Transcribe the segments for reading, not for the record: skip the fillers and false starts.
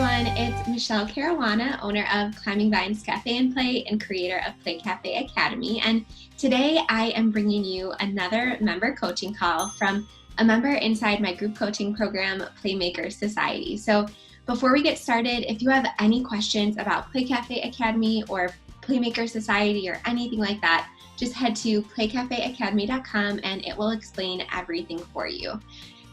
everyone, it's Michelle Caruana, owner of Climbing Vines Cafe and Play and creator of Play Cafe Academy. And today I am bringing you another member coaching call from a member inside my group coaching program, Playmaker Society. So before we get started, if you have any questions about Play Cafe Academy or Playmaker Society or anything like that, just head to playcafeacademy.com and it will explain everything for you.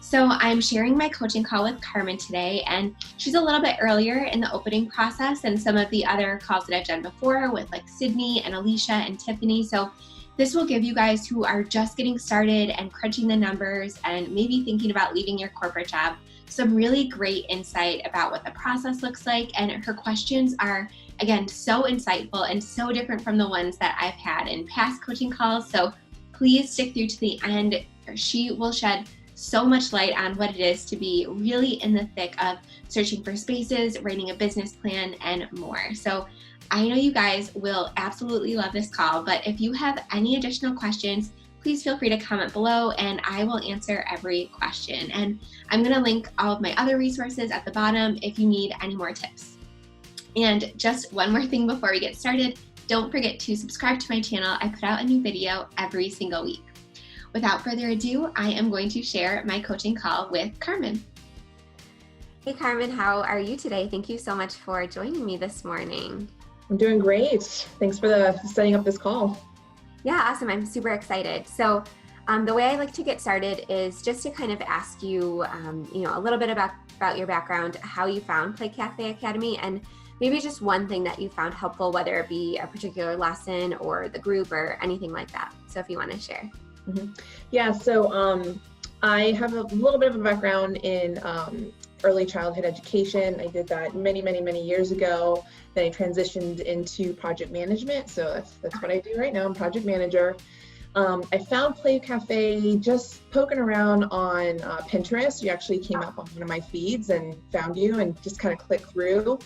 So I'm sharing my coaching call with Carmen today, and she's a little bit earlier in the opening process than some of the other calls that I've done before with like Sydney and Alicia and Tiffany. So this will give you guys who are just getting started and crunching the numbers and maybe thinking about leaving your corporate job some really great insight about what the process looks like. And her questions are, again, so insightful and so different from the ones that I've had in past coaching calls. So please stick through to the end. She will shed so much light on what it is to be really in the thick of searching for spaces, writing a business plan, and more. So I know you guys will absolutely love this call, but if you have any additional questions, please feel free to comment below and I will answer every question. And I'm going to link all of my other resources at the bottom if you need any more tips. And just one more thing before we get started, don't forget to subscribe to my channel. I put out a new video every single week. Without further ado, I am going to share my coaching call with Carmen. Hey Carmen, how are you today? Thank you so much for joining me this morning. I'm doing great. Thanks for setting up this call. Yeah, awesome. I'm super excited. So the way I like to get started is just to kind of ask you, a little bit about your background, how you found Play Cafe Academy, and maybe just one thing that you found helpful, whether it be a particular lesson or the group or anything like that. So if you want to share. Mm-hmm. Yeah, so I have a little bit of a background in early childhood education. I did that many, many, many years ago. Then I transitioned into project management. So that's what I do right now. I'm project manager. I found Play Cafe just poking around on Pinterest. You actually came up on one of my feeds and found you and just kind of clicked through.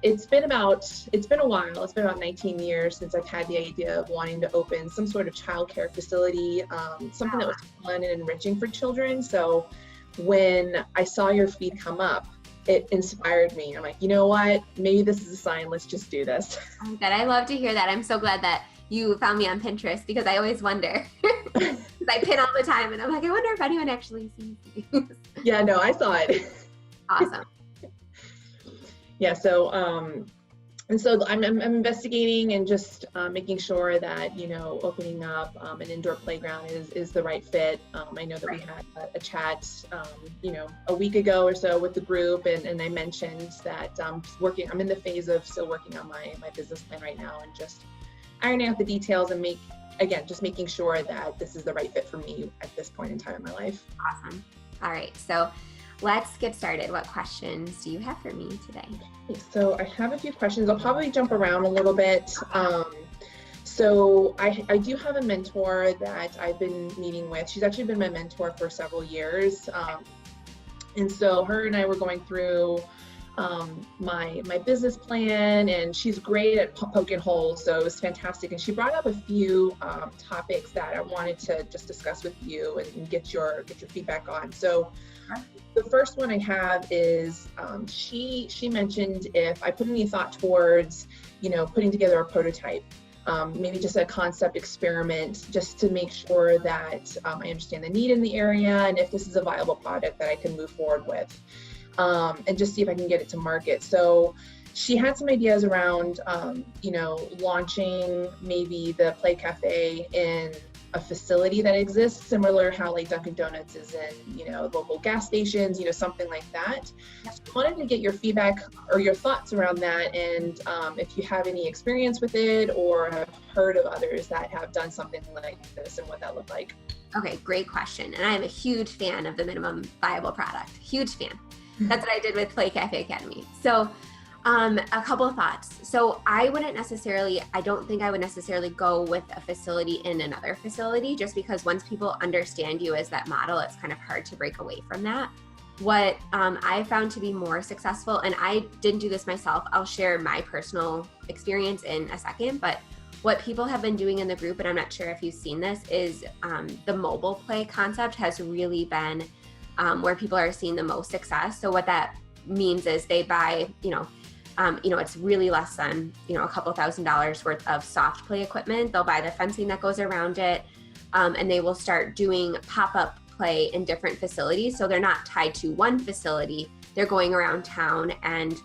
It's been a while. It's been about 19 years since I've had the idea of wanting to open some sort of childcare facility, something that was fun and enriching for children. So when I saw your feed come up, it inspired me. I'm like, you know what? Maybe this is a sign. Let's just do this. Oh, good. I love to hear that. I'm so glad that you found me on Pinterest because I always wonder. I pin all the time and I'm like, I wonder if anyone actually sees these. Yeah, no, I saw it. Awesome. Yeah, so and so I'm investigating and just making sure that opening up an indoor playground is the right fit. I know that we had a chat a week ago or so with the group, and I mentioned that I'm in the phase of still working on my business plan right now and just ironing out the details and just making sure that this is the right fit for me at this point in time in my life. Awesome. All right, so let's get started. What questions do you have for me today? So I have a few questions. I'll probably jump around a little bit. So I do have a mentor that I've been meeting with. She's actually been my mentor for several years. And so her and I were going through my business plan, and she's great at poking holes, so it was fantastic. And she brought up a few topics that I wanted to just discuss with you and get your feedback on. So the first one I have is she mentioned if I put any thought towards putting together a prototype, maybe just a concept experiment, just to make sure that I understand the need in the area and if this is a viable product that I can move forward with. And just see if I can get it to market. So she had some ideas around, launching maybe the Play Cafe in a facility that exists, similar how like Dunkin' Donuts is in, local gas stations, something like that. So I wanted to get your feedback or your thoughts around that, and if you have any experience with it or have heard of others that have done something like this and what that looked like. Okay, great question. And I'm a huge fan of the minimum viable product. Huge fan. That's what I did with Play Cafe Academy. So a couple of thoughts. So I don't think I would necessarily go with a facility in another facility, just because once people understand you as that model, it's kind of hard to break away from that. What I found to be more successful, and I didn't do this myself, I'll share my personal experience in a second, but what people have been doing in the group, and I'm not sure if you've seen this, is the mobile play concept has really been where people are seeing the most success. So what that means is they buy, it's really less than, a couple $1,000s worth of soft play equipment. They'll buy the fencing that goes around it, and they will start doing pop-up play in different facilities. So they're not tied to one facility. They're going around town and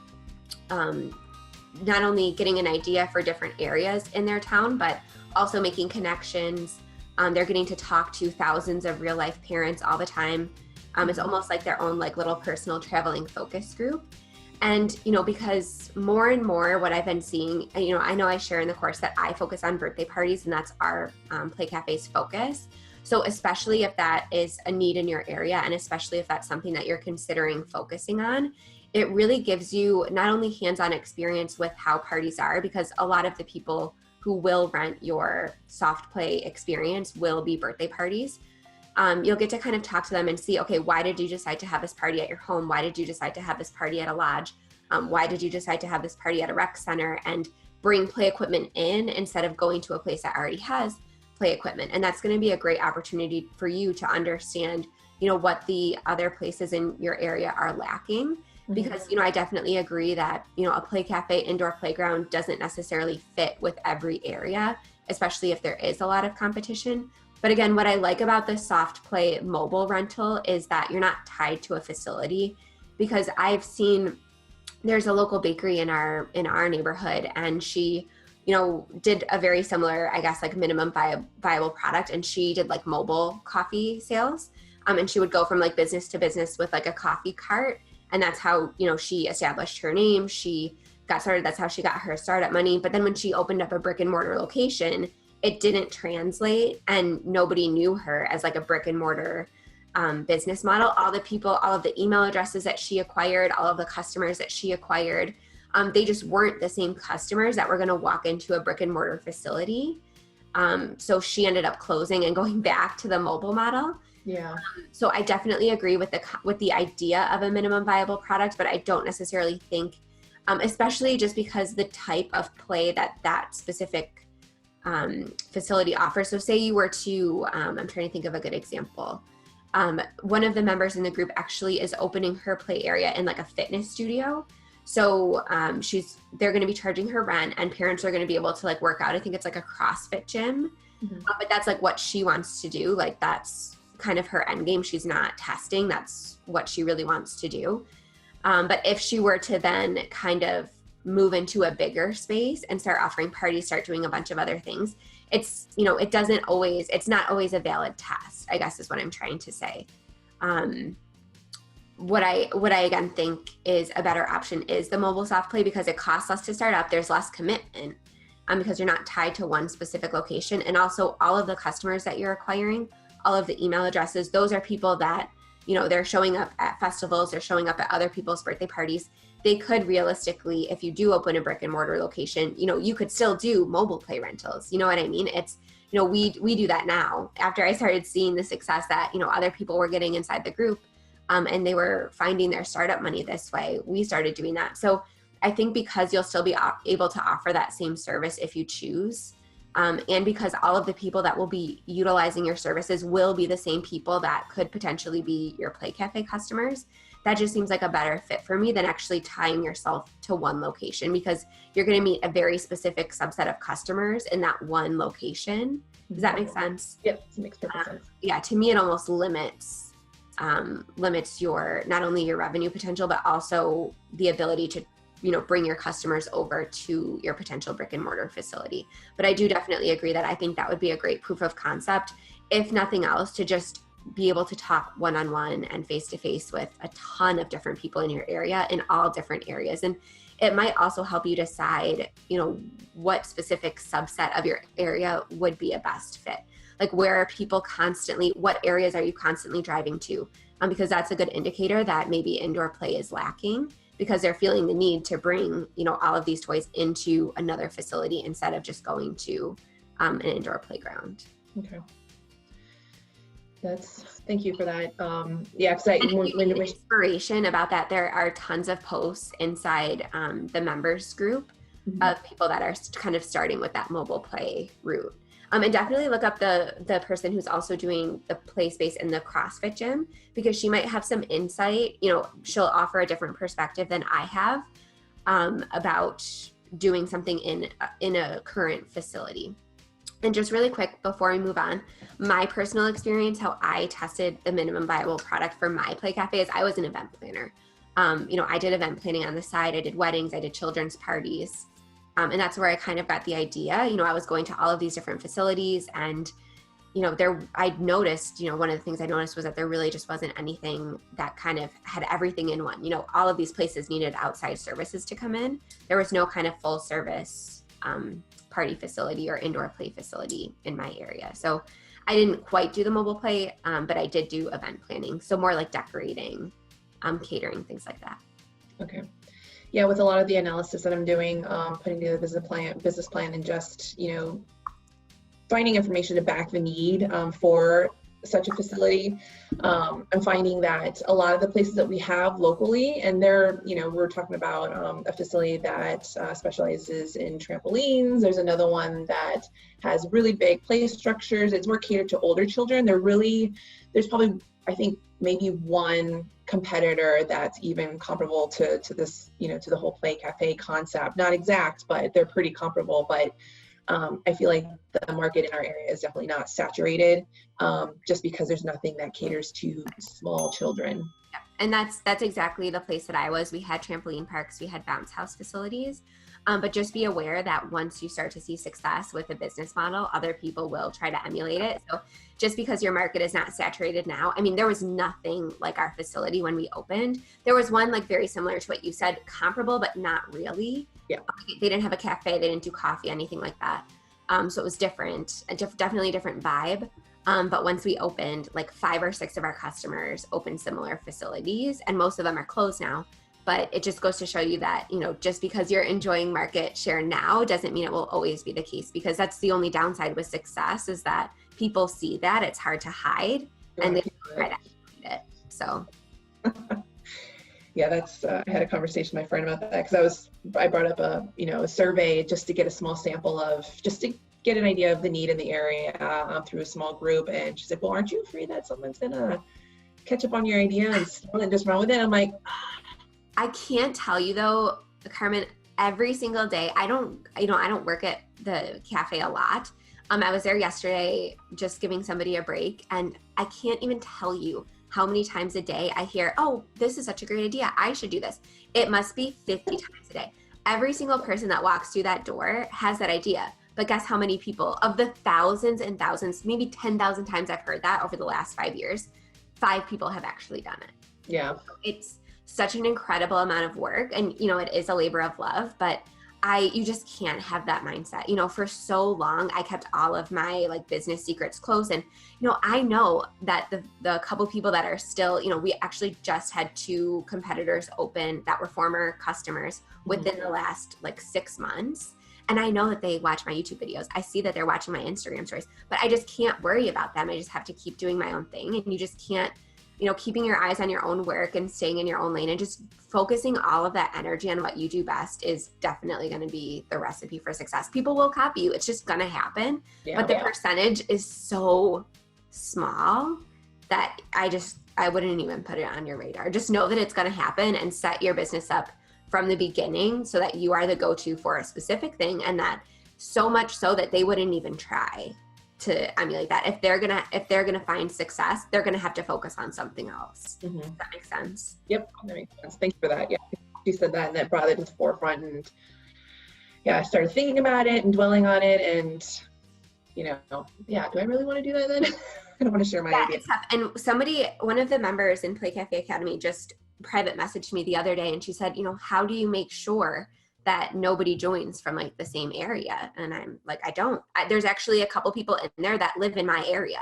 not only getting an idea for different areas in their town, but also making connections. They're getting to talk to thousands of real life parents all the time. It's almost like their own like little personal traveling focus group. And, because more and more what I've been seeing, I know I share in the course that I focus on birthday parties, and that's our Play Cafe's focus. So especially if that is a need in your area, and especially if that's something that you're considering focusing on, it really gives you not only hands-on experience with how parties are, because a lot of the people who will rent your soft play experience will be birthday parties. You'll get to kind of talk to them and see, okay, why did you decide to have this party at your home? Why did you decide to have this party at a lodge? Why did you decide to have this party at a rec center, and bring play equipment in instead of going to a place that already has play equipment? And that's going to be a great opportunity for you to understand, what the other places in your area are lacking. Because, I definitely agree that, a Play Cafe indoor playground doesn't necessarily fit with every area, especially if there is a lot of competition. But again, what I like about the soft play mobile rental is that you're not tied to a facility, because I've seen there's a local bakery in our neighborhood, and she, did a very similar, I guess, like minimum viable product. And she did like mobile coffee sales. And she would go from like business to business with like a coffee cart. And that's how, she established her name. She got started. That's how she got her startup money. But then when she opened up a brick and mortar location, it didn't translate, and nobody knew her as like a brick and mortar business model. All of the email addresses that she acquired, all of the customers that she acquired, they just weren't the same customers that were going to walk into a brick and mortar facility. So she ended up closing and going back to the mobile model. Yeah. So I definitely agree with the idea of a minimum viable product, but I don't necessarily think, especially just because the type of play that specific facility offers. So say you were to, I'm trying to think of a good example. One of the members in the group actually is opening her play area in like a fitness studio. So they're going to be charging her rent, and parents are going to be able to like work out. I think it's like a CrossFit gym, but that's like what she wants to do. Like that's kind of her end game. She's not testing. That's what she really wants to do. But if she were to then kind of move into a bigger space and start offering parties, start doing a bunch of other things, it's, it's not always a valid test, I guess is what I'm trying to say. What I again think is a better option is the mobile soft play, because it costs less to start up. There's less commitment because you're not tied to one specific location. And also all of the customers that you're acquiring, all of the email addresses, those are people that, they're showing up at festivals, they're showing up at other people's birthday parties. They could realistically, if you do open a brick and mortar location, you could still do mobile play rentals. You know what I mean? It's, we do that now. After I started seeing the success that, other people were getting inside the group, and they were finding their startup money this way, we started doing that. So I think because you'll still be able to offer that same service if you choose, and because all of the people that will be utilizing your services will be the same people that could potentially be your Play Cafe customers, that just seems like a better fit for me than actually tying yourself to one location, because you're going to meet a very specific subset of customers in that one location. Does that make sense? Yep, it makes perfect sense. Yeah, to me it almost limits your, not only your revenue potential, but also the ability to bring your customers over to your potential brick and mortar facility. But I do definitely agree that I think that would be a great proof of concept, if nothing else, to just be able to talk one-on-one and face-to-face with a ton of different people in your area in all different areas. And it might also help you decide, what specific subset of your area would be a best fit. Like what areas are you constantly driving to? Because that's a good indicator that maybe indoor play is lacking, because they're feeling the need to bring, all of these toys into another facility instead of just going to an indoor playground. Okay. Thank you for that. Yeah, because when inspiration about that, there are tons of posts inside the members group of people that are kind of starting with that mobile play route. And definitely look up the person who's also doing the play space in the CrossFit gym, because she might have some insight. She'll offer a different perspective than I have about doing something in a current facility. And just really quick before we move on, my personal experience, how I tested the minimum viable product for my Play Cafe is I was an event planner. I did event planning on the side. I did weddings, I did children's parties. And that's where I kind of got the idea. I was going to all of these different facilities, and I noticed, one of the things I noticed was that there really just wasn't anything that kind of had everything in one. All of these places needed outside services to come in. There was no kind of full service party facility or indoor play facility in my area. So I didn't quite do the mobile play, but I did do event planning. So more like decorating, catering, things like that. Okay. Yeah, with a lot of the analysis that I'm doing, putting together the business plan, and just, finding information to back the need for such a facility. I'm finding that a lot of the places that we have locally, and we're talking about a facility that specializes in trampolines. There's another one that has really big play structures. It's more catered to older children. There's probably, I think, maybe one competitor that's even comparable to this, to the whole Play Cafe concept. Not exact, but they're pretty comparable. But I feel like the market in our area is definitely not saturated, just because there's nothing that caters to small children. Yeah. And that's exactly the place that I was. We had trampoline parks, we had bounce house facilities, but just be aware that once you start to see success with a business model, other people will try to emulate it. So just because your market is not saturated now, there was nothing like our facility when we opened. There was one like very similar to what you said, comparable, but not really. Yeah. They didn't have a cafe, they didn't do coffee, anything like that. So it was different, definitely a different vibe. But once we opened, like 5 or 6 of our customers opened similar facilities, and most of them are closed now. But it just goes to show you that, just because you're enjoying market share now doesn't mean it will always be the case, because that's the only downside with success, is that people see that it's hard to hide, and they try to hide it. So. Yeah, that's, I had a conversation with my friend about that, because I brought up a survey just to get a small sample just to get an idea of the need in the area through a small group. And she said, well, aren't you afraid that someone's gonna catch up on your idea and just run with it? I'm like, I can't tell you though, Carmen, every single day, I don't work at the cafe a lot. I was there yesterday just giving somebody a break, and I can't even tell you how many times a day I hear, oh, this is such a great idea, I should do this. It must be 50 times a day. Every single person that walks through that door has that idea. But guess how many people, of the thousands and thousands, maybe 10,000 times I've heard that over the last 5 years, 5 people have actually done it. Yeah. It's such an incredible amount of work, and it is a labor of love, but you just can't have that mindset. For so long, I kept all of my business secrets close. And, I know that the couple people that are still, we actually just had 2 competitors open that were former customers within the last 6 months. And I know that they watch my YouTube videos. I see that they're watching my Instagram stories, but I just can't worry about them. I just have to keep doing my own thing. And you just can't, keeping your eyes on your own work and staying in your own lane and just focusing all of that energy on what you do best is definitely going to be the recipe for success. People will copy you. It's just going to happen. Yeah, but the percentage is so small that I wouldn't even put it on your radar. Just know that it's going to happen, and set your business up from the beginning so that you are the go-to for a specific thing, and that so much so that they wouldn't even try to emulate that. If they're gonna find success, they're gonna have to focus on something else. Does that make sense? Yep, that makes sense. Thank you for that. Yeah, she said that, and that brought it to the forefront. And yeah, I started thinking about it and dwelling on it, and do I really want to do that then? I don't want to share my idea. It's tough. And one of the members in Play Cafe Academy just private messaged me the other day, and she said, how do you make sure that nobody joins from the same area? And I'm like, there's actually a couple people in there that live in my area,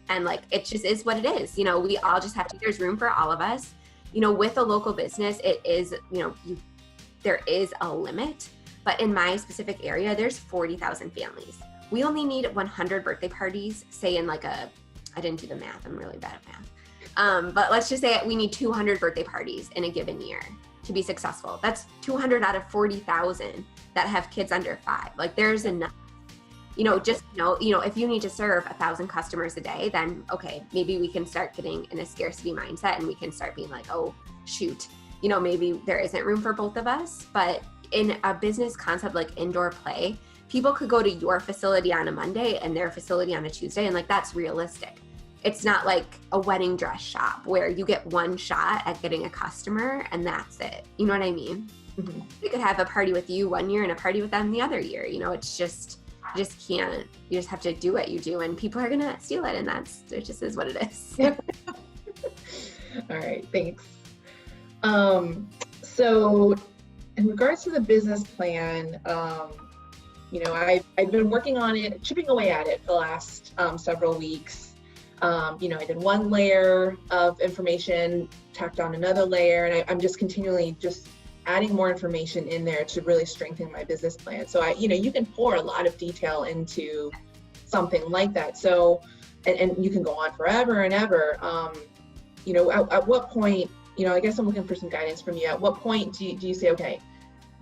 and it just is what it is. We all just have to, there's room for all of us. With a local business, it is, there is a limit, but in my specific area, there's 40,000 families. We only need 100 birthday parties, say in I didn't do the math, I'm really bad at math. But let's just say we need 200 birthday parties in a given year to be successful. That's 200 out of 40,000 that have kids under 5. There's enough. just if you need to serve 1,000 customers a day, then okay, maybe we can start getting in a scarcity mindset and we can start being like, oh shoot, maybe there isn't room for both of us. But in a business concept like indoor play, people could go to your facility on a Monday and their facility on a Tuesday, and like that's realistic. It's not like a wedding dress shop where you get one shot at getting a customer and that's it. You know what I mean? Mm-hmm. We could have a party with you one year and a party with them the other year. It's just, you just can't, you just have to do what you do and people are going to steal it, and it just is what it is. All right, thanks. So in regards to the business plan, I've been working on it, chipping away at it for the last several weeks. I did one layer of information, tacked on another layer, and I'm just continually just adding more information in there to really strengthen my business plan. So you can pour a lot of detail into something like that. So, and you can go on forever and ever. At what point, I guess I'm looking for some guidance from you. At what point do you say, okay,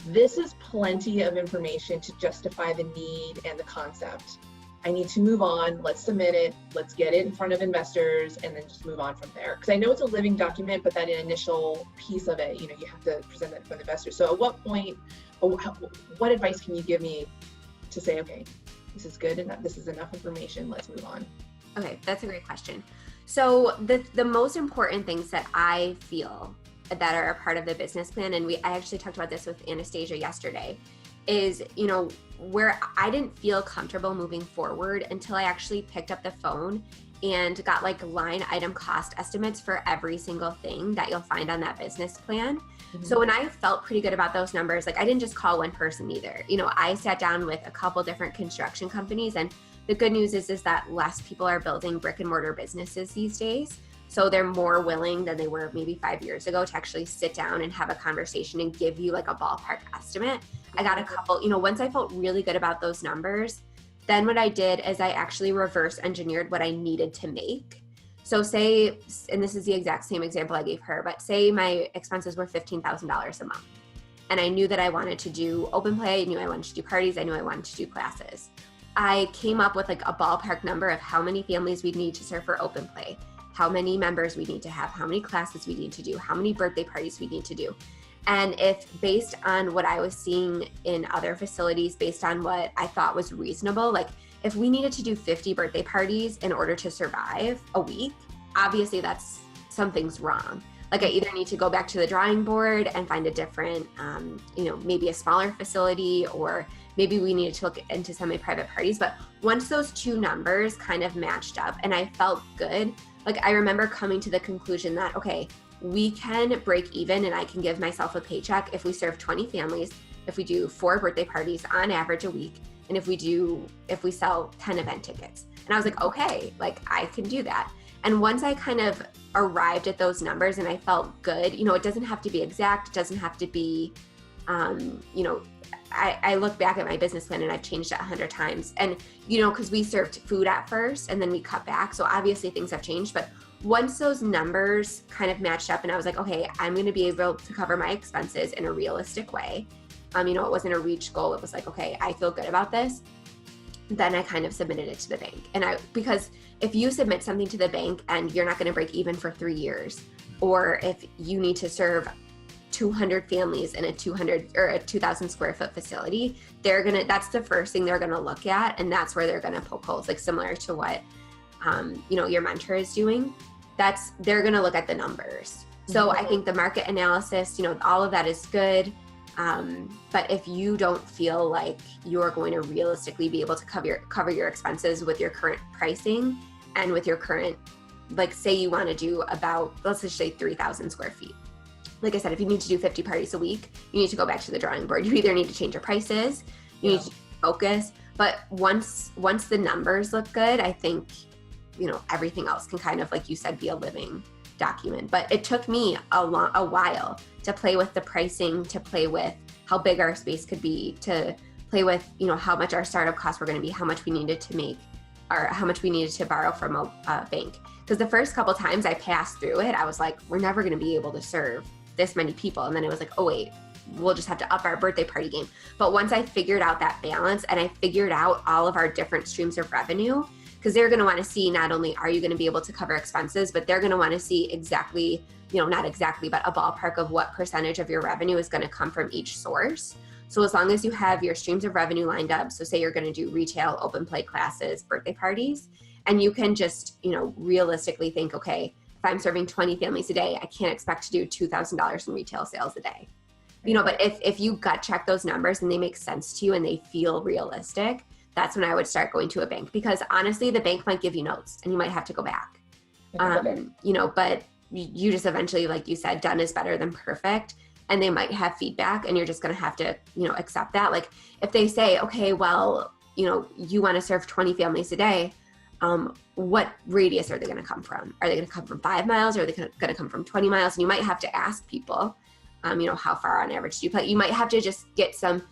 this is plenty of information to justify the need and the concept. I need to move on. Let's submit it. Let's get it in front of investors and then just move on from there. Because I know it's a living document, but that initial piece of it, you have to present that in front of investors. So at what point, what advice can you give me to say, okay, this is good enough. This is enough information. Let's move on. Okay, that's a great question. So the most important things that I feel that are a part of the business plan, and I actually talked about this with Anastasia yesterday, is, where I didn't feel comfortable moving forward until I actually picked up the phone and got like line item cost estimates for every single thing that you'll find on that business plan. Mm-hmm. So when I felt pretty good about those numbers, like I didn't just call one person either. I sat down with a couple different construction companies, and the good news is that less people are building brick and mortar businesses these days. So they're more willing than they were maybe 5 years ago to actually sit down and have a conversation and give you like a ballpark estimate. I got a couple, once I felt really good about those numbers, then what I did is I actually reverse engineered what I needed to make. So say, and this is the exact same example I gave her, but say my expenses were $15,000 a month. And I knew that I wanted to do open play, I knew I wanted to do parties, I knew I wanted to do classes. I came up with like a ballpark number of how many families we'd need to serve for open play, how many members we need to have, how many classes we need to do, how many birthday parties we need to do. And if based on what I was seeing in other facilities, based on what I thought was reasonable, like if we needed to do 50 birthday parties in order to survive a week, obviously that's something's wrong. Like I either need to go back to the drawing board and find a different, maybe a smaller facility, or maybe we needed to look into semi-private parties. But once those two numbers kind of matched up and I felt good, like I remember coming to the conclusion that, okay, we can break even and I can give myself a paycheck if we serve 20 families, if we do 4 birthday parties on average a week, and if we sell 10 event tickets. And I was like, okay, like I can do that. And once I kind of arrived at those numbers and I felt good, it doesn't have to be exact. It doesn't have to be, I look back at my business plan and I've changed it 100 times. And, because we served food at first and then we cut back. So obviously things have changed. But once those numbers kind of matched up and I was like, okay, I'm going to be able to cover my expenses in a realistic way. It wasn't a reach goal. It was like, okay, I feel good about this. Then I kind of submitted it to the bank. Because if you submit something to the bank and you're not going to break even for 3 years, or if you need to serve 200 families in a 200 or a 2,000 square foot facility, that's the first thing they're going to look at. And that's where they're going to poke holes, like similar to what, your mentor is doing. They're going to look at the numbers. So I think the market analysis, all of that is good. But if you don't feel like you're going to realistically be able to cover your expenses with your current pricing and with your current, like say you want to do about, let's just say 3,000 square feet. Like I said, if you need to do 50 parties a week, you need to go back to the drawing board. You either need to change your prices, you need to focus, but once the numbers look good, I think, everything else can kind of, like you said, be a living document. But it took me a while to play with the pricing, to play with how big our space could be, to play with, how much our startup costs were going to be, how much we needed to make, or how much we needed to borrow from a bank. Because the first couple times I passed through it, I was like, we're never going to be able to serve this many people. And then it was like, oh wait, we'll just have to up our birthday party game. But once I figured out that balance and I figured out all of our different streams of revenue, because they're going to want to see not only are you going to be able to cover expenses, but they're going to want to see exactly, not exactly, but a ballpark of what percentage of your revenue is going to come from each source. So as long as you have your streams of revenue lined up, so say you're going to do retail, open play classes, birthday parties, and you can just, realistically think, okay, if I'm serving 20 families a day, I can't expect to do $2,000 in retail sales a day. But if you gut check those numbers and they make sense to you and they feel realistic, that's when I would start going to a bank, because honestly, the bank might give you notes and you might have to go back. But you just eventually, like you said, done is better than perfect. And they might have feedback and you're just going to have to, accept that. Like if they say, okay, well, you want to serve 20 families a day, what radius are they going to come from? Are they going to come from 5 miles? Or are they going to come from 20 miles? And you might have to ask people, how far on average do you play? You might have to just get some,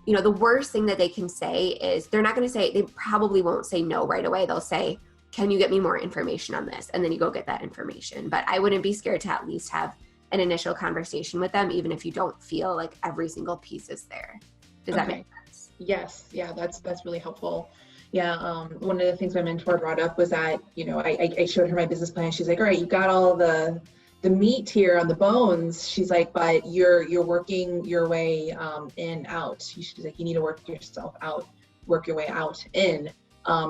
the worst thing that they can say is they probably won't say no right away. They'll say, can you get me more information on this? And then you go get that information. But I wouldn't be scared to at least have an initial conversation with them, even if you don't feel like every single piece is there. Does that make sense? Yes. Yeah, that's really helpful. Yeah. One of the things my mentor brought up was that, I showed her my business plan. She's like, all right, you got all the meat here on the bones. She's like, but you're working your way in, out. She's like, you need to work your way out, in.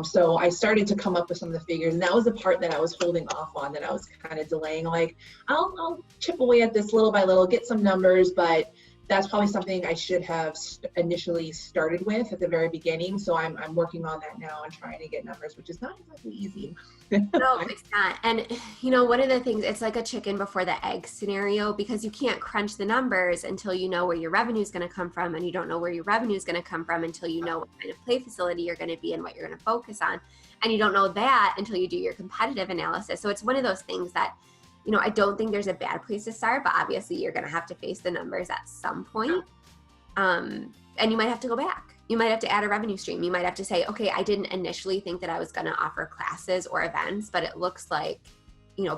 So I started to come up with some of the figures, and that was the part that I was holding off on, that I was kind of delaying. Like, I'll chip away at this little by little, get some numbers, but that's probably something I should have initially started with at the very beginning. So I'm working on that now and trying to get numbers, which is not exactly easy. No, it's not. And one of the things, it's like a chicken before the egg scenario, because you can't crunch the numbers until you know where your revenue is going to come from, and you don't know where your revenue is going to come from until you know what kind of play facility you're going to be and what you're going to focus on. And you don't know that until you do your competitive analysis. So it's one of those things that, I don't think there's a bad place to start, but obviously you're going to have to face the numbers at some point. And you might have to go back. You might have to add a revenue stream. You might have to say, okay, I didn't initially think that I was going to offer classes or events, but it looks like,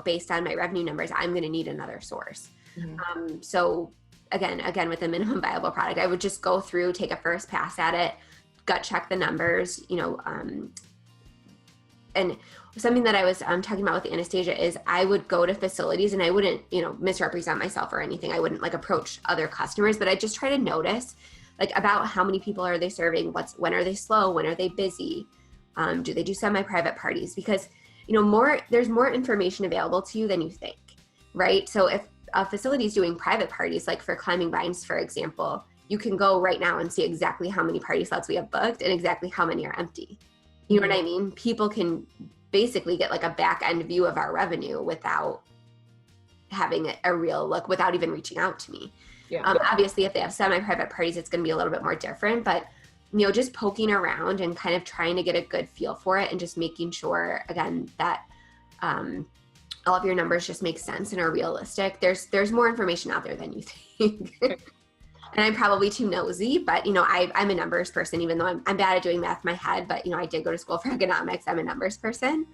based on my revenue numbers, I'm going to need another source. Mm-hmm. So again, with a minimum viable product, I would just go through, take a first pass at it, gut check the numbers, and something that I was talking about with Anastasia is I would go to facilities and I wouldn't, misrepresent myself or anything. I wouldn't approach other customers, but I just try to notice about how many people are they serving? When are they slow? When are they busy? Do they do semi-private parties? Because, there's more information available to you than you think, right? So if a facility is doing private parties, like for Climbing Vines, for example, you can go right now and see exactly how many party slots we have booked and exactly how many are empty. You know what I mean? People can basically get a back end view of our revenue without having a real look, without even reaching out to me. Yeah. Obviously, if they have semi-private parties, it's going to be a little bit more different, but just poking around and kind of trying to get a good feel for it and just making sure, again, that all of your numbers just make sense and are realistic. There's more information out there than you think. And I'm probably too nosy, but I'm a numbers person, even though I'm bad at doing math in my head, but I did go to school for economics. I'm a numbers person.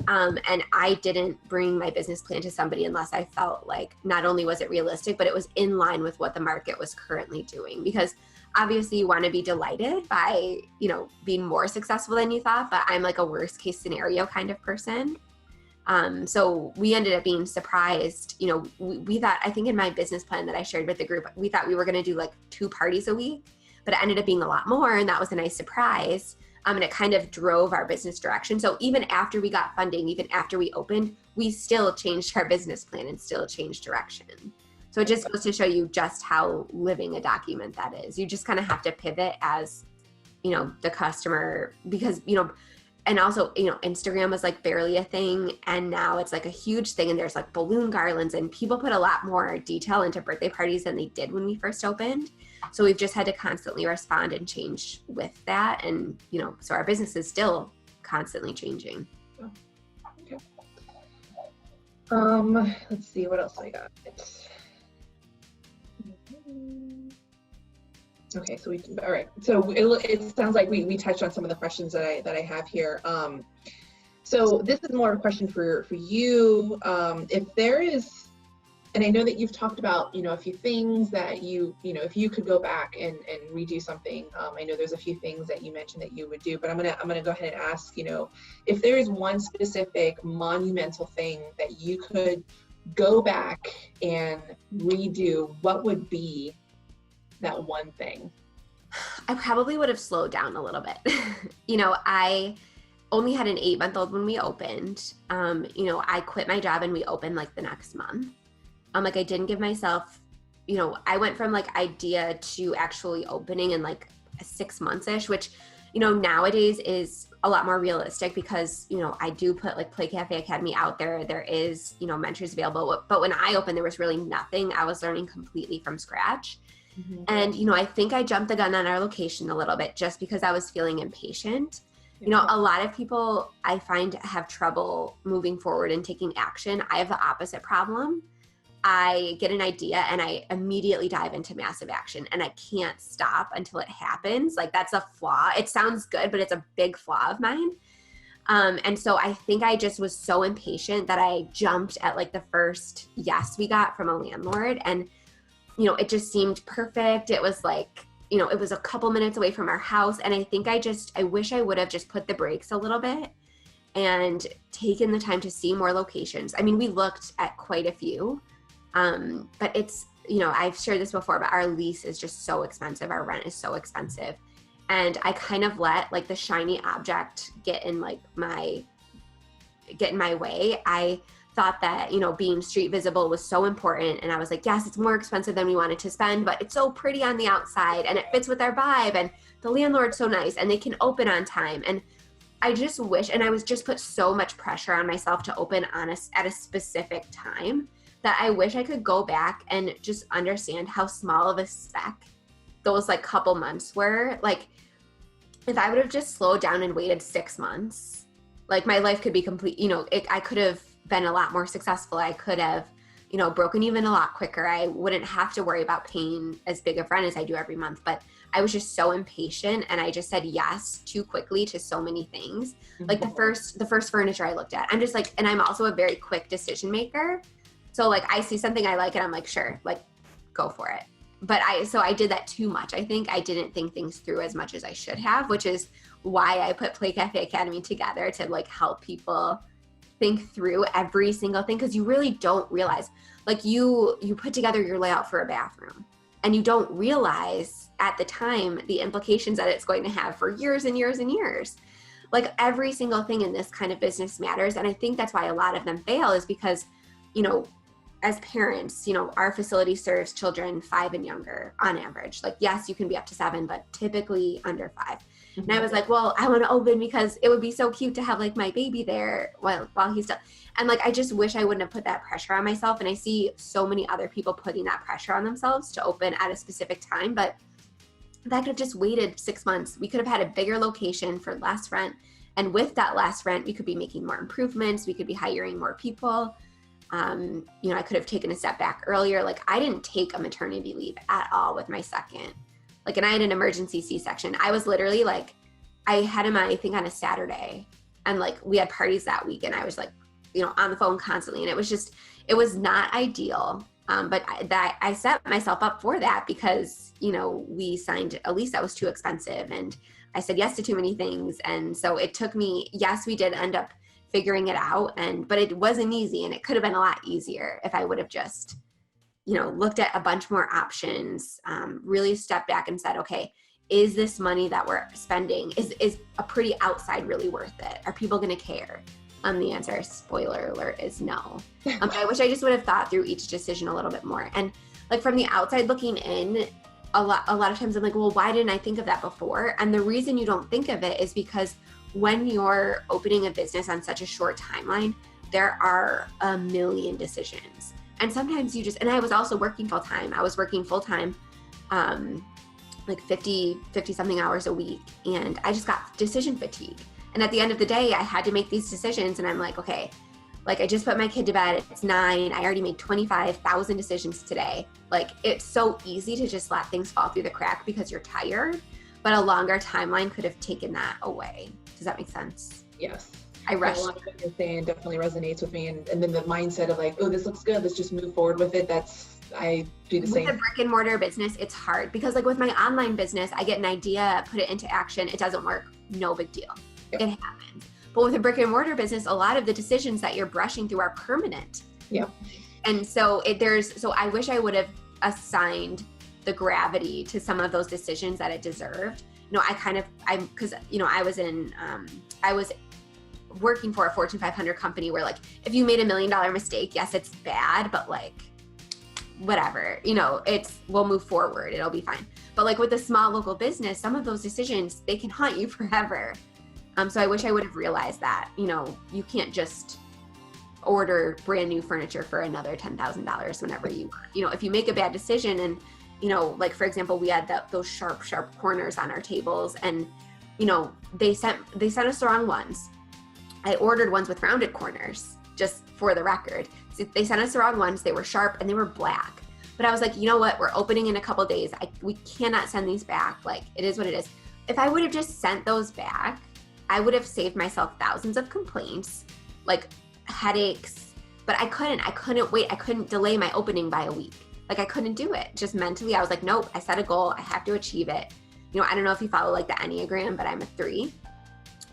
And I didn't bring my business plan to somebody unless I felt like not only was it realistic, but it was in line with what the market was currently doing. Because obviously you want to be delighted by, being more successful than you thought, but I'm a worst case scenario kind of person. So we ended up being surprised. We thought, I think in my business plan that I shared with the group, we thought we were going to do 2 parties a week, but it ended up being a lot more. And that was a nice surprise. And it kind of drove our business direction. So even after we got funding, even after we opened, we still changed our business plan and still changed direction. So it just goes to show you just how living a document that is. You just kind of have to pivot as, the customer, because, and also, Instagram was barely a thing. And now it's a huge thing. And there's balloon garlands, and people put a lot more detail into birthday parties than they did when we first opened. So we've just had to constantly respond and change with that. And, so our business is still constantly changing. Okay. Let's see, what else I got? Okay, so all right. So it sounds like we touched on some of the questions that I have here. So this is more of a question for you. If there is And I know that you've talked about, a few things that if you could go back and redo something, I know there's a few things that you mentioned that you would do, but I'm gonna go ahead and ask, if there is one specific monumental thing that you could go back and redo, what would be that one thing? I probably would have slowed down a little bit. I only had an 8-month-old when we opened. I quit my job and we opened like the next month. I didn't give myself, I went from like idea to actually opening in like 6 months-ish, which, nowadays is a lot more realistic because, I do put like Play Cafe Academy out there. There is, mentors available. But when I opened, there was really nothing. I was learning completely from scratch. Mm-hmm. And, I think I jumped the gun on our location a little bit just because I was feeling impatient. A lot of people I find have trouble moving forward and taking action. I have the opposite problem. I get an idea and I immediately dive into massive action and I can't stop until it happens. Like that's a flaw. It sounds good, but it's a big flaw of mine. And so I think I just was so impatient that I jumped at like the first yes we got from a landlord. And, it just seemed perfect. It was like, it was a couple minutes away from our house. And I think I wish I would have just put the brakes a little bit and taken the time to see more locations. I mean, we looked at quite a few. But it's, I've shared this before, but our lease is just so expensive. Our rent is so expensive. And I kind of let like the shiny object get in my way. I thought that, being street visible was so important. And I was like, yes, it's more expensive than we wanted to spend, but it's so pretty on the outside and it fits with our vibe. And the landlord's so nice and they can open on time. And I just wish, and I was just put so much pressure on myself to open at a specific time that I wish I could go back and just understand how small of a speck those like couple months were. Like if I would have just slowed down and waited 6 months, like my life could be complete, I could have been a lot more successful. I could have, broken even a lot quicker. I wouldn't have to worry about paying as big of rent as I do every month, but I was just so impatient and I just said yes too quickly to so many things. Mm-hmm. Like the first furniture I looked at, I'm just like, and I'm also a very quick decision maker. So like I see something I like and I'm like, sure, like go for it. But I did that too much. I think I didn't think things through as much as I should have, which is why I put Play Cafe Academy together to like help people think through every single thing. Cause you really don't realize, like you put together your layout for a bathroom and you don't realize at the time the implications that it's going to have for years and years and years. Like every single thing in this kind of business matters. And I think that's why a lot of them fail is because, as parents, our facility serves children 5 and younger on average. Like, yes, you can be up to 7, but typically under 5. Mm-hmm. And I was like, well, I want to open because it would be so cute to have like my baby there while he's still, and like, I just wish I wouldn't have put that pressure on myself. And I see so many other people putting that pressure on themselves to open at a specific time, but if I could have just waited 6 months, we could have had a bigger location for less rent. And with that less rent, we could be making more improvements. We could be hiring more people. I could have taken a step back earlier. Like I didn't take a maternity leave at all with my second, like, and I had an emergency C-section. I was literally like, I had him, I think on a Saturday and like, we had parties that week and I was like, on the phone constantly. And it was not ideal. But I set myself up for that because, we signed a lease that was too expensive and I said yes to too many things. And so it took me, yes, we did end up figuring it out. But it wasn't easy and it could have been a lot easier if I would have just, looked at a bunch more options, really stepped back and said, okay, is this money that we're spending, is a pretty outside really worth it? Are people going to care? The answer, spoiler alert, is no. I wish I just would have thought through each decision a little bit more. And like from the outside looking in, a lot of times I'm like, well, why didn't I think of that before? And the reason you don't think of it is because when you're opening a business on such a short timeline, there are a million decisions. And sometimes and I was also working full time. I was working full time, like 50 something hours a week. And I just got decision fatigue. And at the end of the day, I had to make these decisions. And I'm like, okay, like I just put my kid to bed. It's 9. I already made 25,000 decisions today. Like it's so easy to just let things fall through the crack because you're tired. But a longer timeline could have taken that away. Does that make sense? Yes. I Yeah, a rushed. lot of what you're saying definitely resonates with me. And then the mindset of like, oh, this looks good, let's just move forward with it. I do the With same. a brick and mortar business, it's hard because like with my online business, I get an idea, put it into action, it doesn't work, no big deal. Yep. It happens. But with a brick and mortar business, a lot of the decisions that you're brushing through are permanent. Yeah. And so so I wish I would have assigned the gravity to some of those decisions that it deserved. Because I was working for a Fortune 500 company where like, if you made $1 million mistake, yes, it's bad, but like, whatever, we'll move forward. It'll be fine. But like with a small local business, some of those decisions, they can haunt you forever. So I wish I would have realized that, you can't just order brand new furniture for another $10,000 whenever you want. If you make a bad decision and, like for example, we had those sharp corners on our tables and, they sent us the wrong ones. I ordered ones with rounded corners, just for the record. So they sent us the wrong ones. They were sharp and they were black. But I was like, you know what? We're opening in a couple days. We cannot send these back. Like, it is what it is. If I would have just sent those back, I would have saved myself thousands of complaints, like headaches. But I couldn't wait. I couldn't delay my opening by a week. Like, I couldn't do it. Just mentally, I was like, nope, I set a goal. I have to achieve it. I don't know if you follow like the Enneagram, but I'm a 3.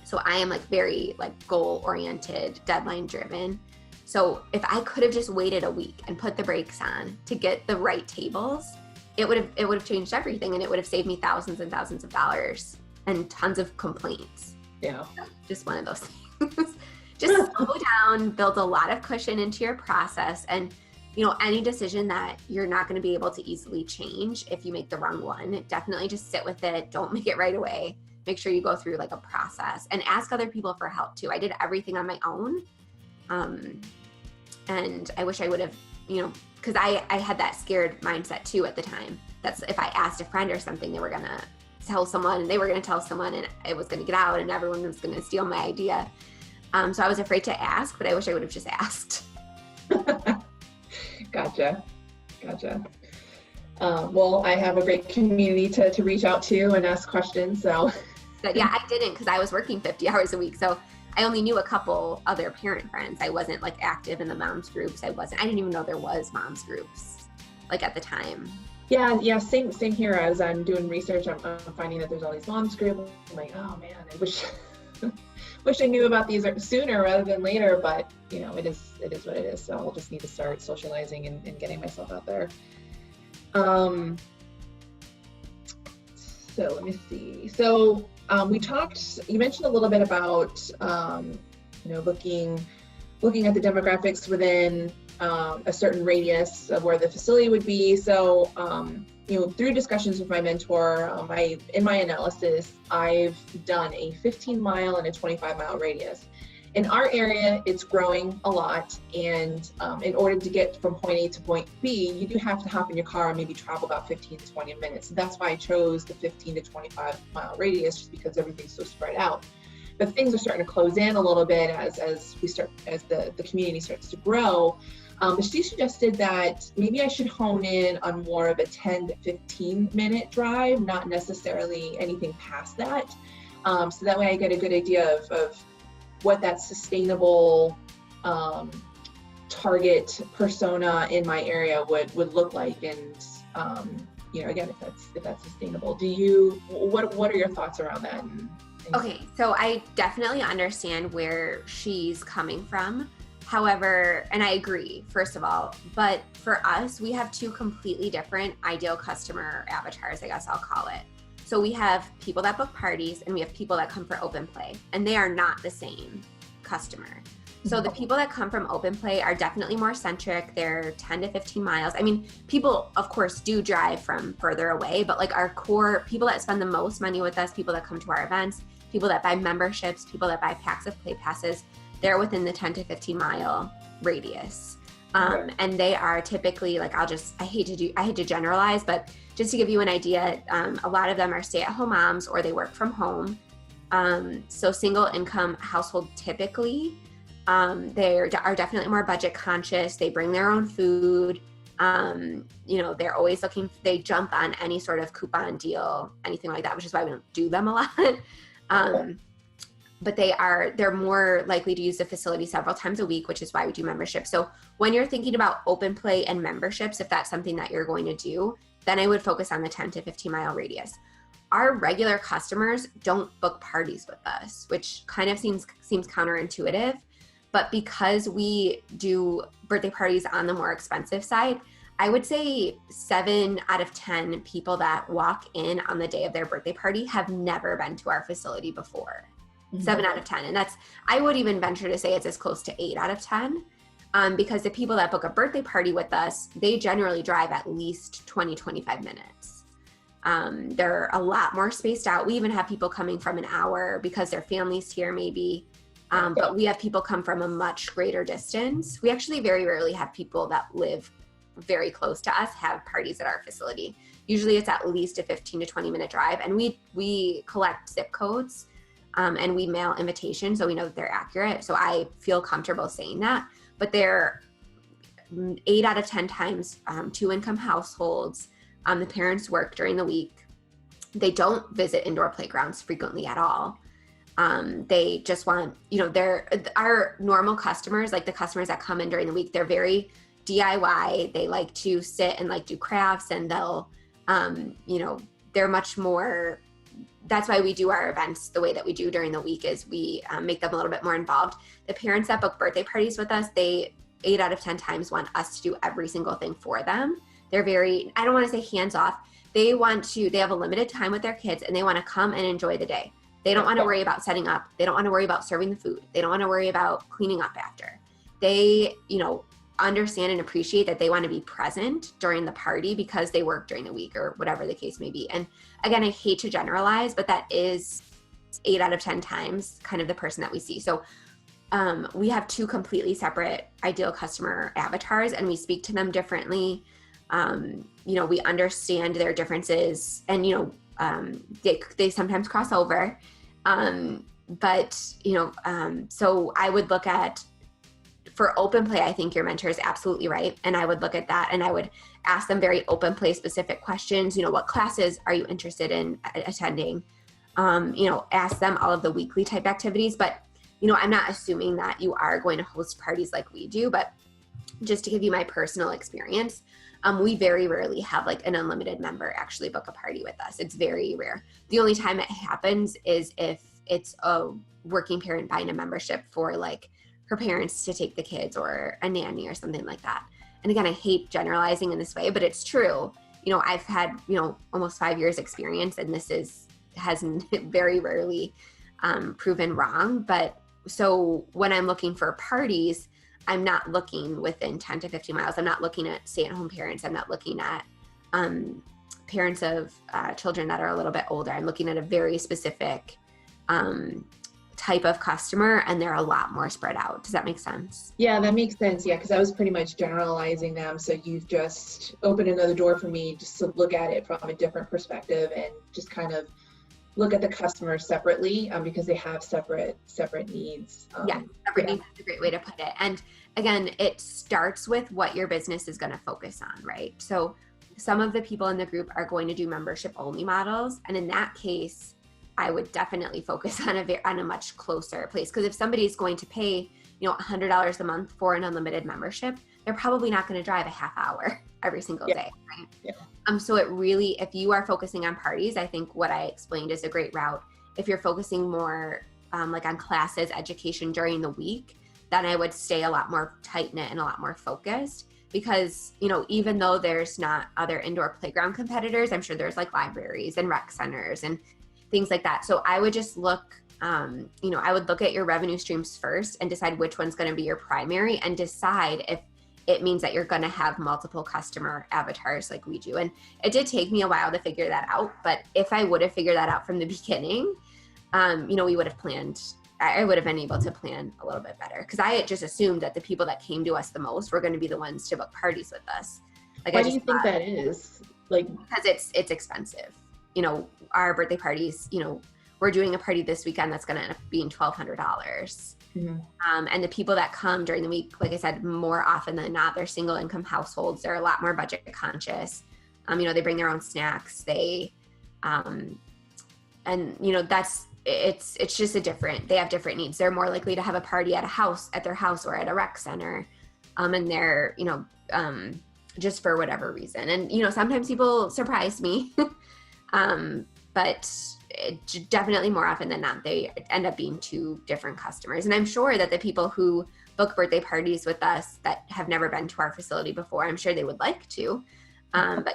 So I am like very like goal oriented, deadline driven. So if I could have just waited a week and put the brakes on to get the right tables, it would have changed everything, and it would have saved me thousands and thousands of dollars and tons of complaints. Yeah. So just one of those things. Just slow down, build a lot of cushion into your process, and any decision that you're not going to be able to easily change if you make the wrong one, definitely just sit with it. Don't make it right away. Make sure you go through like a process and ask other people for help too. I did everything on my own. And I wish I would have, because I had that scared mindset too at the time. That's if I asked a friend or something, they were going to tell someone and they were going to tell someone and it was going to get out and everyone was going to steal my idea. So I was afraid to ask, but I wish I would have just asked. Gotcha. Well, I have a great community to reach out to and ask questions. So, but yeah, I didn't because I was working 50 hours a week. So I only knew a couple other parent friends. I wasn't like active in the moms groups. I didn't even know there was moms groups like at the time. Yeah. Same here. As I'm doing research, I'm finding that there's all these moms groups. I'm like, oh man, I wish I knew about these sooner rather than later, but it is what it is. So I'll just need to start socializing and getting myself out there. So let me see. So you mentioned a little bit about, looking at the demographics within a certain radius of where the facility would be. So, through discussions with my mentor, in my analysis, I've done a 15-mile and a 25-mile radius. In our area, it's growing a lot, and in order to get from point A to point B, you do have to hop in your car and maybe travel about 15 to 20 minutes. So that's why I chose the 15 to 25-mile radius, just because everything's so spread out. But things are starting to close in a little bit as the community starts to grow. But she suggested that maybe I should hone in on more of a 10 to 15 minute drive, not necessarily anything past that. So that way I get a good idea of what that sustainable target persona in my area would look like. And, again, if that's sustainable. What are your thoughts around that? Okay, so I definitely understand where she's coming from. However, and I agree, first of all, but for us, we have 2 completely different ideal customer avatars, I guess I'll call it. So we have people that book parties and we have people that come for open play, and they are not the same customer. So the people that come from open play are definitely more centric. They're 10 to 15 miles. I mean, people, of course, do drive from further away, but like our core people that spend the most money with us, people that come to our events, people that buy memberships, people that buy packs of play passes, they're within the 10 to 15 mile radius. And they are typically like, I hate to generalize, but just to give you an idea, a lot of them are stay-at-home moms or they work from home. So single income household typically, they are definitely more budget conscious. They bring their own food. They're always they jump on any sort of coupon deal, anything like that, which is why we don't do them a lot. but they're more likely to use the facility several times a week, which is why we do membership. So when you're thinking about open play and memberships, if that's something that you're going to do, then I would focus on the 10 to 15 mile radius. Our regular customers don't book parties with us, which kind of seems counterintuitive, but because we do birthday parties on the more expensive side, I would say 7 out of 10 people that walk in on the day of their birthday party have never been to our facility before. 7 out of 10. And I would even venture to say it's as close to 8 out of 10. Because the people that book a birthday party with us, they generally drive at least 20, 25 minutes. They're a lot more spaced out. We even have people coming from an hour because their family's here maybe. But we have people come from a much greater distance. We actually very rarely have people that live very close to us have parties at our facility. Usually it's at least a 15 to 20 minute drive, and we collect zip codes and we mail invitations, so we know that they're accurate. So I feel comfortable saying that, but they're 8 out of 10 times 2-income households. The parents work during the week. They don't visit indoor playgrounds frequently at all. They just want, our normal customers, like the customers that come in during the week, they're very DIY. They like to sit and like do crafts, and they'll, they're much more, that's why we do our events the way that we do during the week, is we make them a little bit more involved. The parents that book birthday parties with us, they 8 out of 10 times want us to do every single thing for them. They're very, I don't want to say hands off. They have a limited time with their kids, and they want to come and enjoy the day. They don't want to worry about setting up. They don't want to worry about serving the food. They don't want to worry about cleaning up after. They, understand and appreciate that they want to be present during the party because they work during the week or whatever the case may be. And again, I hate to generalize, but that is 8 out of 10 times kind of the person that we see. So we have 2 completely separate ideal customer avatars, and we speak to them differently. We understand their differences, and, they sometimes cross over. So I would look at, for open play, I think your mentor is absolutely right. And I would look at that, and I would ask them very open play specific questions. What classes are you interested in attending? Ask them all of the weekly type activities, but, I'm not assuming that you are going to host parties like we do, but just to give you my personal experience, we very rarely have like an unlimited member actually book a party with us. It's very rare. The only time it happens is if it's a working parent buying a membership for like her parents to take the kids, or a nanny or something like that. And again, I hate generalizing in this way, but it's true. I've had, almost 5 years experience, and this has very rarely proven wrong. But so when I'm looking for parties, I'm not looking within 10 to 15 miles. I'm not looking at stay-at-home parents. I'm not looking at parents of children that are a little bit older. I'm looking at a very specific type of customer, and they're a lot more spread out. Does that make sense? Yeah, that makes sense. Yeah, because I was pretty much generalizing them. So you've just opened another door for me just to look at it from a different perspective, and just kind of look at the customers separately, because they have separate needs. Separate needs is a great way to put it. And again, it starts with what your business is going to focus on, right? So some of the people in the group are going to do membership only models, and in that case, I would definitely focus on a much closer place. Because if somebody's going to pay, $100 a month for an unlimited membership, they're probably not going to drive a half hour every single day, right? Yeah. So it really, if you are focusing on parties, I think what I explained is a great route. If you're focusing more like on classes, education during the week, then I would stay a lot more tight-knit and a lot more focused. Because, even though there's not other indoor playground competitors, I'm sure there's like libraries and rec centers and things like that. So I would just look, I would look at your revenue streams first and decide which one's going to be your primary, and decide if it means that you're going to have multiple customer avatars like we do. And it did take me a while to figure that out, but if I would have figured that out from the beginning, we would have planned, I would have been able to plan a little bit better, because I had just assumed that the people that came to us the most were going to be the ones to book parties with us. Like, why do you think that is? Because it's expensive. Our birthday parties, we're doing a party this weekend that's going to end up being $1,200. Mm-hmm. And the people that come during the week, like I said, more often than not, they're single income households. They're a lot more budget conscious. They bring their own snacks. They, that's it's just they have different needs. They're more likely to have a party at their house or at a rec center. And they're, just for whatever reason. And, sometimes people surprise me, but definitely more often than not, they end up being two different customers. And I'm sure that the people who book birthday parties with us that have never been to our facility before, I'm sure they would like to. But,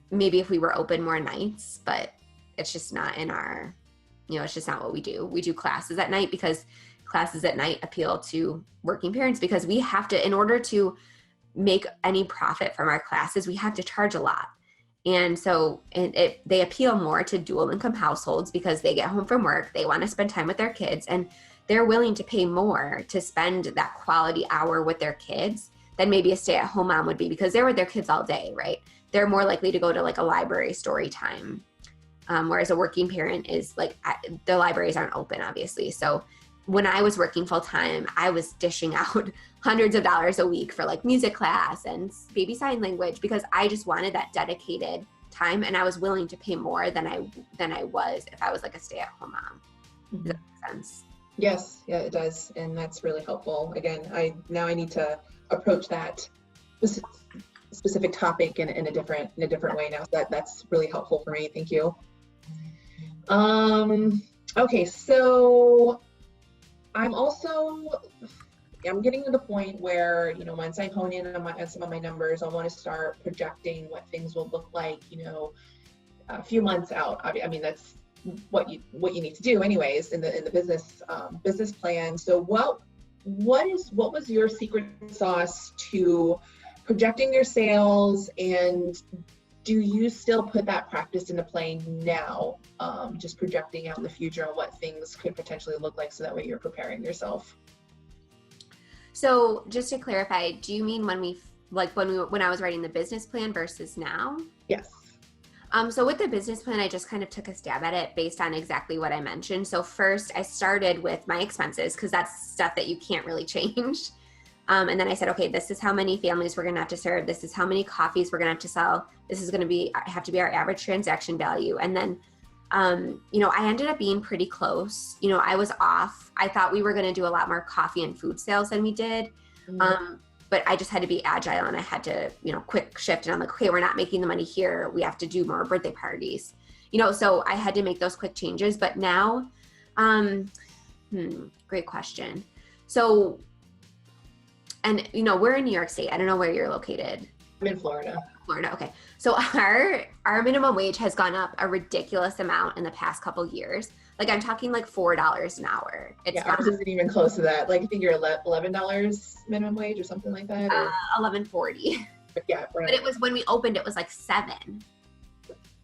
maybe if we were open more nights, but it's just not in our, it's just not what we do. We do classes at night because classes at night appeal to working parents, because we have to, in order to make any profit from our classes, we have to charge a lot. And so they appeal more to dual income households because they get home from work, they want to spend time with their kids, and they're willing to pay more to spend that quality hour with their kids than maybe a stay-at-home mom would be, because they're with their kids all day, right? They're more likely to go to like a library story time. Whereas a working parent is like, the libraries aren't open, obviously. So when I was working full time, I was dishing out hundreds of dollars a week for like music class and baby sign language, because I just wanted that dedicated time, and I was willing to pay more than I was if I was like a stay-at-home mom. Does that make sense? Yes, yeah, it does, and that's really helpful. Again, I need to approach that specific topic in a different way now. So that's really helpful for me. Thank you. Okay, so I'm getting to the point where, once I hone in on some of my numbers, I want to start projecting what things will look like, a few months out. I mean, that's what you need to do anyways in the business plan. So what was your secret sauce to projecting your sales, and do you still put that practice into play now, just projecting out in the future on what things could potentially look like, so that way you're preparing yourself? So just to clarify, do you mean when I was writing the business plan versus now? Yes. So with the business plan, I just kind of took a stab at it based on exactly what I mentioned. So first I started with my expenses, because that's stuff that you can't really change. And then I said, okay, this is how many families we're going to have to serve. This is how many coffees we're going to have to sell. This is going to have to be our average transaction value. And then, I ended up being pretty close. I was off. I thought we were going to do a lot more coffee and food sales than we did. Mm-hmm. But I just had to be agile, and I had to, quick shift. And I'm like, okay, we're not making the money here. We have to do more birthday parties, so I had to make those quick changes. But now, great question. So, and we're in New York State. I don't know where you're located. I'm in Florida. Florida, okay. So our minimum wage has gone up a ridiculous amount in the past couple years. Like, I'm talking like $4 an hour. Ours isn't even close to that. Like, I think you're $11 minimum wage or something like that. Or... $11.40. Yeah, right. But it was, when we opened, it was like $7.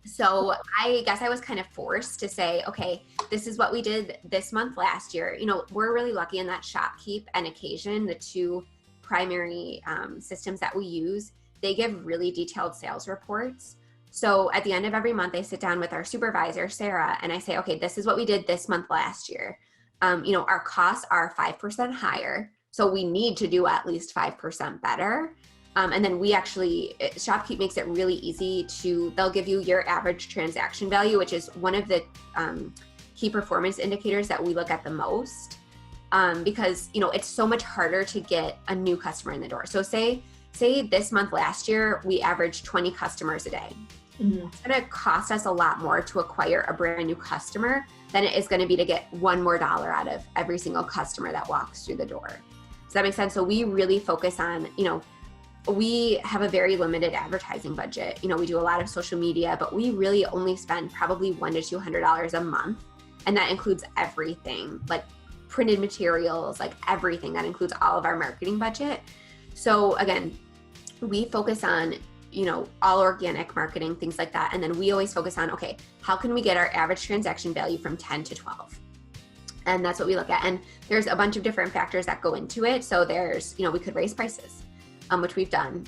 So I guess I was kind of forced to say, okay, this is what we did this month last year. We're really lucky in that ShopKeep and Occasion, the two primary systems that we use, they give really detailed sales reports. So at the end of every month, I sit down with our supervisor, Sarah, and I say, okay, this is what we did this month last year. Our costs are 5% higher, so we need to do at least 5% better. And then ShopKeep makes it really easy they'll give you your average transaction value, which is one of the key performance indicators that we look at the most. Because, it's so much harder to get a new customer in the door. So say this month last year, we averaged 20 customers a day. Mm-hmm. It's going to cost us a lot more to acquire a brand new customer than it is going to be to get $1 more out of every single customer that walks through the door. Does that make sense? So we really focus on, we have a very limited advertising budget. We do a lot of social media, but we really only spend probably $100 to $200 a month. And that includes everything, like printed materials, like everything. That includes all of our marketing budget. So again, we focus on, all organic marketing, things like that. And then we always focus on, okay, how can we get our average transaction value from 10 to 12? And that's what we look at. And there's a bunch of different factors that go into it. So there's, we could raise prices, which we've done.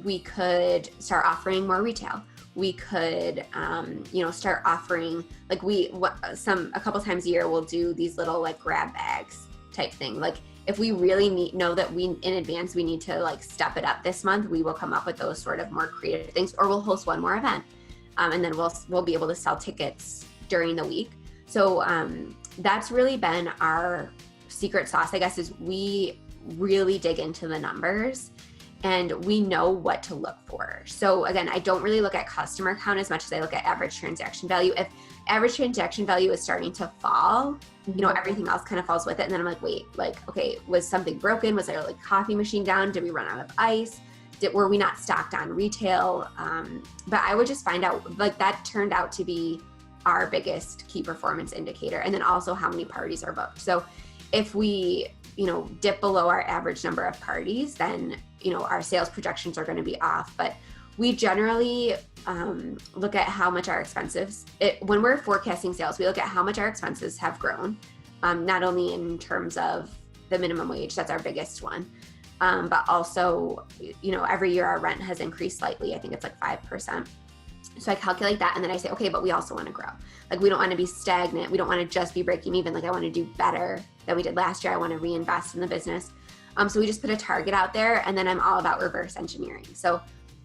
We could start offering more retail. We could, start offering, like a couple times a year, we'll do these little like grab bags type thing. Like, if we really know that in advance we need to like step it up this month, we will come up with those sort of more creative things, or we'll host one more event. And then we'll be able to sell tickets during the week. So that's really been our secret sauce, I guess, is we really dig into the numbers and we know what to look for. So again, I don't really look at customer count as much as I look at average transaction value. If average transaction value is starting to fall, you know, everything else kind of falls with it. And then I'm like, wait, like, okay, was something broken? Was there like coffee machine down? Did we run out of ice? Were we not stocked on retail? But I would just find out, like, that turned out to be our biggest key performance indicator. And then also how many parties are booked. So if we, you know, dip below our average number of parties, then, you know, our sales projections are going to be off. But we generally look at how much our expenses, when we're forecasting sales, we look at how much our expenses have grown, not only in terms of the minimum wage, that's our biggest one, but also, you know, every year our rent has increased slightly. I think it's like 5%. So I calculate that and then I say, okay, but we also want to grow. Like, we don't want to be stagnant. We don't want to just be breaking even. Like, I want to do better than we did last year. I want to reinvest in the business. So we just put a target out there, and then I'm all about reverse engineering. So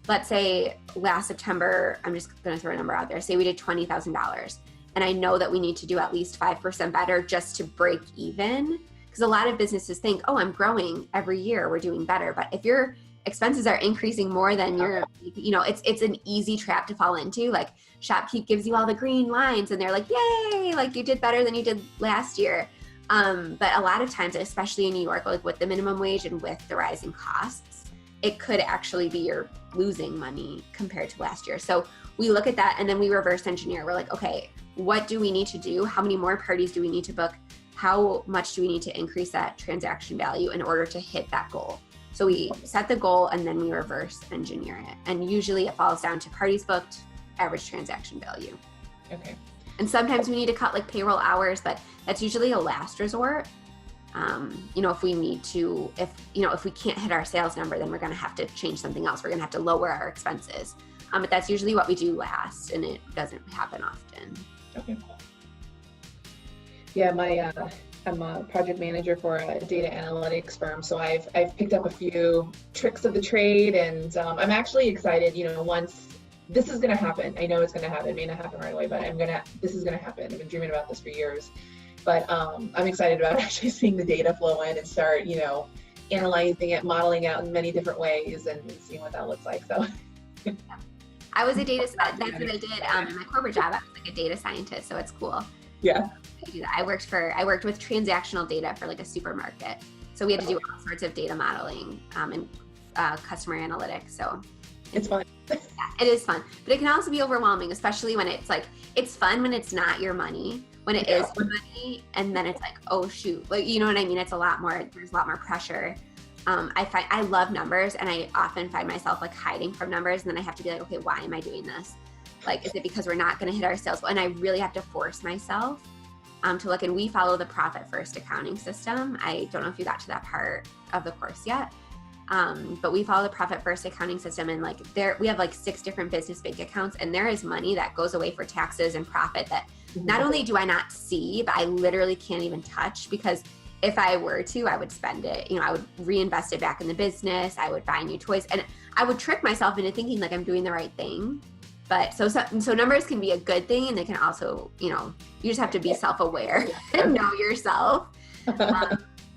let's say last September, I'm just going to throw a number out there. Say we did $20,000 and I know that we need to do at least 5% better just to break even. Because a lot of businesses think, oh, I'm growing every year, we're doing better. But if your expenses are increasing more than your, you know, it's an easy trap to fall into. Like, ShopKeep gives you all the green lines and they're like, yay, like you did better than you did last year. But a lot of times, especially in New York, like with the minimum wage and with the rising costs, it could actually be you're losing money compared to last year. So we look at that and then we reverse engineer. We're like, okay, what do we need to do? How many more parties do we need to book? How much do we need to increase that transaction value in order to hit that goal? So we set the goal and then we reverse engineer it. And usually it falls down to parties booked, average transaction value. Okay. And sometimes we need to cut like payroll hours, but that's usually a last resort. You know, if we need to, if we can't hit our sales number, then we're going to have to change something else. We're going to have to lower our expenses. But that's usually what we do last, and it doesn't happen often. Okay. Yeah, I'm a project manager for a data analytics firm, so I've picked up a few tricks of the trade, and I'm actually excited. You know, once this is going to happen, I know it's going to happen. It may not happen right away, but this is going to happen. I've been dreaming about this for years, but I'm excited about actually seeing the data flow in and start, you know, analyzing it, modeling out in many different ways, and seeing what that looks like. So. I was a data. That's what I did in my corporate job. I was like a data scientist, so it's cool. Yeah. I do that. I worked with transactional data for like a supermarket. So we had to do all sorts of data modeling and customer analytics. So it's fun. Yeah, it is fun, but it can also be overwhelming, especially when it's like, it's fun when it's not your money, when it is your money, and then it's like, oh shoot, like, you know what I mean? It's a lot more, there's a lot more pressure. I love numbers, and I often find myself like hiding from numbers, and then I have to be like, okay, why am I doing this? Like, is it because we're not going to hit our sales? And I really have to force myself to look, and we follow the profit first accounting system. I don't know if you got to that part of the course yet, but we follow the profit first accounting system, and like we have like 6 different business bank accounts, and there is money that goes away for taxes and profit that not only do I not see, but I literally can't even touch, because if I were to, I would spend it. You know, I would reinvest it back in the business. I would buy new toys, and I would trick myself into thinking like I'm doing the right thing. But so numbers can be a good thing, and they can also, you know, you just have to be self-aware and know yourself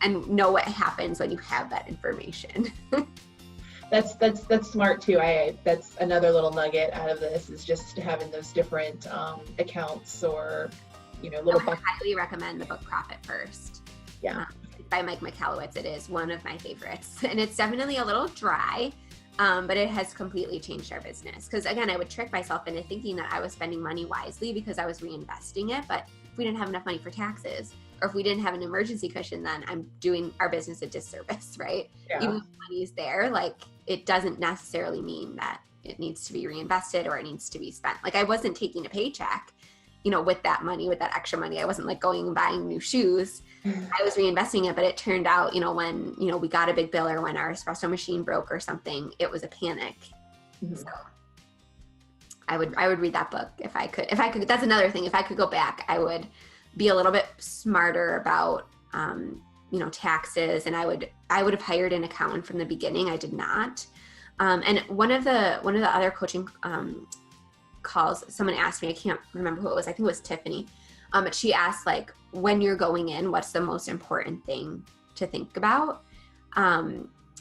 and know what happens when you have that information. That's smart too. That's another little nugget out of this, is just having those different accounts, or, you know, little. I would highly recommend the book Profit First. Yeah. By Mike Michalowicz. It is one of my favorites, and it's definitely a little dry. But it has completely changed our business. Because again, I would trick myself into thinking that I was spending money wisely because I was reinvesting it. But if we didn't have enough money for taxes, or if we didn't have an emergency cushion, then I'm doing our business a disservice, right? Yeah. Even if money is there, like, it doesn't necessarily mean that it needs to be reinvested or it needs to be spent. Like, I wasn't taking a paycheck, you know, with that money, with that extra money. I wasn't like going and buying new shoes. I was reinvesting it, but it turned out, you know, when, you know, we got a big bill, or when our espresso machine broke or something, it was a panic. Mm-hmm. So I would read that book if I could, that's another thing. If I could go back, I would be a little bit smarter about, you know, taxes, and I would have hired an accountant from the beginning. I did not. And one of the other coaching calls, someone asked me, I can't remember who it was, I think it was Tiffany. She asked, like, when you're going in, what's the most important thing to think about?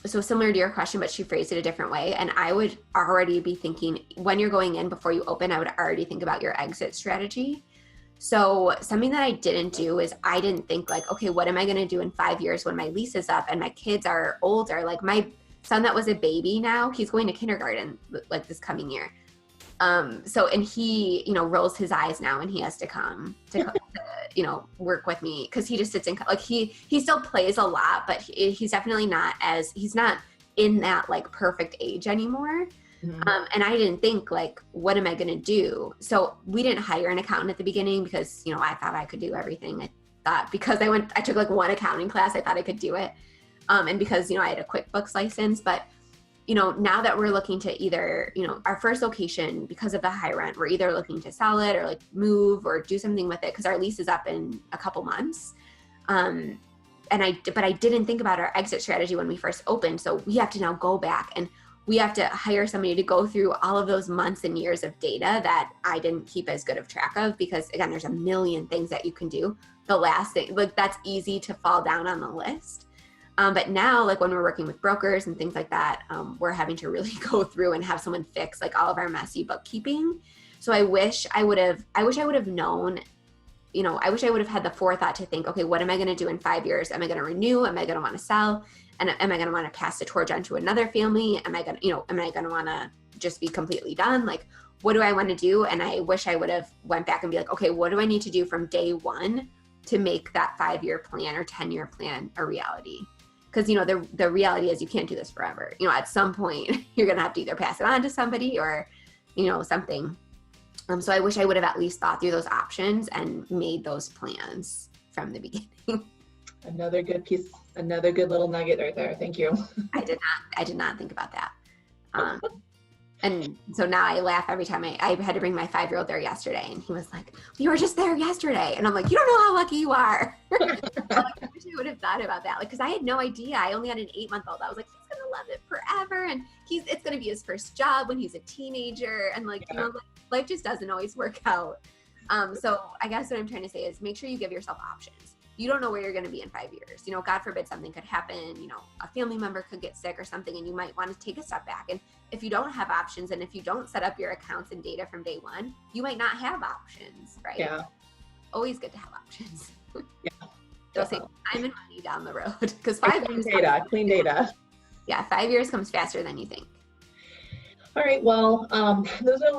So similar to your question, but she phrased it a different way. And I would already be thinking, when you're going in, before you open, I would already think about your exit strategy. So something that I didn't do is I didn't think like, okay, what am I going to do in 5 years when my lease is up and my kids are older? Like my son that was a baby now, he's going to kindergarten like this coming year. And he, rolls his eyes now and he has to come to work with me because he just sits in, like he still plays a lot, but he's definitely he's not in that like perfect age anymore. Mm-hmm. And I didn't think like, what am I going to do? So we didn't hire an accountant at the beginning because, I thought I could do everything. I thought because I took like one accounting class, I thought I could do it. And because, I had a QuickBooks license, but now that we're looking to either, our first location, because of the high rent, we're either looking to sell it or like move or do something with it because our lease is up in a couple months. But I didn't think about our exit strategy when we first opened. So we have to now go back and we have to hire somebody to go through all of those months and years of data that I didn't keep as good of track of because again, there's a million things that you can do. The last thing, like that's easy to fall down on the list. But now, like when we're working with brokers and things like that, we're having to really go through and have someone fix like all of our messy bookkeeping. So I wish I would have known, I wish I would have had the forethought to think, okay, what am I going to do in 5 years? Am I going to renew? Am I going to want to sell? And am I going to want to pass the torch on to another family? Am I going to want to just be completely done? Like, what do I want to do? And I wish I would have went back and be like, okay, what do I need to do from day one to make that 5-year plan or 10-year plan a reality? Because, the reality is you can't do this forever. At some point you're going to have to either pass it on to somebody or, something. So I wish I would have at least thought through those options and made those plans from the beginning. Another good little nugget right there. Thank you. I did not think about that. And so now I laugh every time I had to bring my 5-year-old there yesterday and he was like, you were just there yesterday. And I'm like, you don't know how lucky you are. I wish I would have thought about that. Like, cause I had no idea. I only had an 8-month-old. I was like, he's going to love it forever. And it's going to be his first job when he's a teenager. And like, life just doesn't always work out. So I guess what I'm trying to say is make sure you give yourself options. You don't know where you're going to be in 5 years. God forbid something could happen, a family member could get sick or something and you might want to take a step back. And if you don't have options and if you don't set up your accounts and data from day one, you might not have options, right? Yeah. Always good to have options. Yeah. They'll save time and money down the road because 5 years. Clean data. Yeah. 5 years comes faster than you think. All right. Well, those are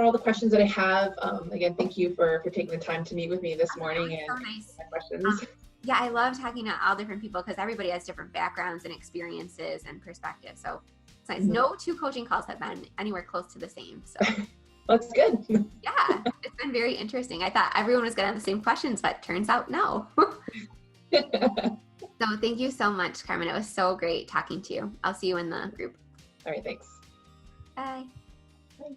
all the questions that I have. Again, thank you for taking the time to meet with me this morning and so nice. my questions. Yeah, I love talking to all different people because everybody has different backgrounds and experiences and perspectives. So it's nice. Mm-hmm. No 2 coaching calls have been anywhere close to the same. So that's good. Yeah, it's been very interesting. I thought everyone was going to have the same questions, but turns out no. So thank you so much, Carmen. It was so great talking to you. I'll see you in the group. All right. Thanks. Bye. Bye.